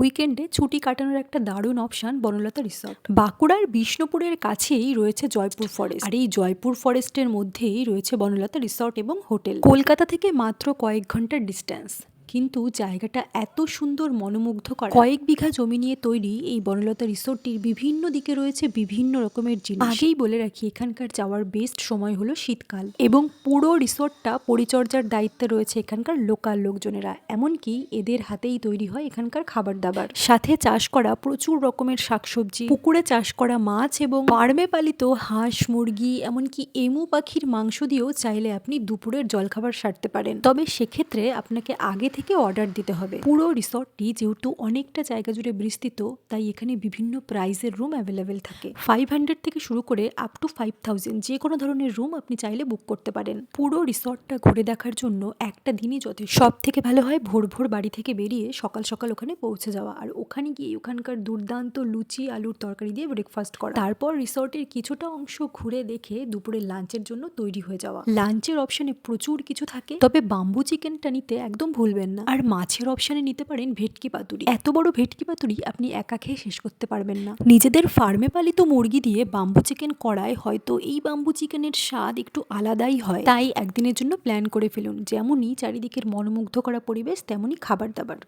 উইকেন্ডে ছুটি কাটানোর একটা দারুণ অপশন বনলতা রিসর্ট। বাঁকুড়ার বিষ্ণুপুরের কাছেই রয়েছে জয়পুর ফরেস্ট, আর এই জয়পুর ফরেস্টের মধ্যেই রয়েছে বনলতা রিসর্ট এবং হোটেল। কলকাতা থেকে মাত্র কয়েক ঘন্টার ডিস্টেন্স, কিন্তু জায়গাটা এত সুন্দর, মনোমুগ্ধকর। কয়েক বিঘা জমি নিয়ে তৈরি এই বনলতা রিসোর্টটির বিভিন্ন দিকে রয়েছে বিভিন্ন রকমের জিনিস। আগেই বলে রাখি, এখানকার যাওয়ার বেস্ট সময় হলো শীতকাল, এবং পুরো রিসোর্টটা পরিচর্যার দায়িত্বে রয়েছে এখানকার লোকাল লোকজনেরা। এমনকি এদের হাতেই তৈরি হয় এখানকার খাবার দাবার। সাথে চাষ করা প্রচুর রকমের শাকসবজি, পুকুরে চাষ করা মাছ এবং ফার্মে পালিত হাঁস, মুরগি, এমনকি এমু পাখির মাংস দিয়েও চাইলে আপনি দুপুরের জলখাবার সারতে পারেন। তবে সেক্ষেত্রে আপনাকে আগে থেকে অর্ডার দিতে হবে। পুরো রিসর্টটি যেহেতু অনেকটা জায়গা জুড়ে বিস্তৃত, তাই এখানে বিভিন্ন প্রাইসের রুম অ্যাভেলেবেল থাকে। 500 থেকে শুরু করে আপ টু 5000 যে কোনো ধরনের রুম আপনি চাইলে বুক করতে পারেন। পুরো রিসর্টটা ঘুরে দেখার জন্য একটা দিনই যথেষ্ট। সব থেকে ভালো হয় ভোর ভোর বাড়ি থেকে বেরিয়ে সকাল সকাল ওখানে পৌঁছে যাওয়া, আর ওখানে গিয়ে ওখানকার দুর্দান্ত লুচি আলুর তরকারি দিয়ে ব্রেকফাস্ট করা। তারপর রিসর্টের কিছুটা অংশ ঘুরে দেখে দুপুরে লাঞ্চের জন্য তৈরি হয়ে যাওয়া। লাঞ্চের অপশনে প্রচুর কিছু থাকে, তবে বাম্বু চিকেনটা নিতে একদম ভুলবেন না। আর মাছের অপশনে নিতে পারেন ভেটকি পাতুরি। এত বড় ভেটকি পাতুরি আপনি একা খেয়ে শেষ করতে পারবেন না। নিজেদের ফার্মে পালিত মুরগি দিয়ে বাম্বু চিকেন করায় হয়তো এই বাম্বু চিকেনের স্বাদ একটু আলাদাই হয়। তাই একদিনের জন্য প্ল্যান করে ফেলুন। যেমনই চারিদিকের মনোমুগ্ধ করা পরিবেশ, তেমনই খাবার দাবার।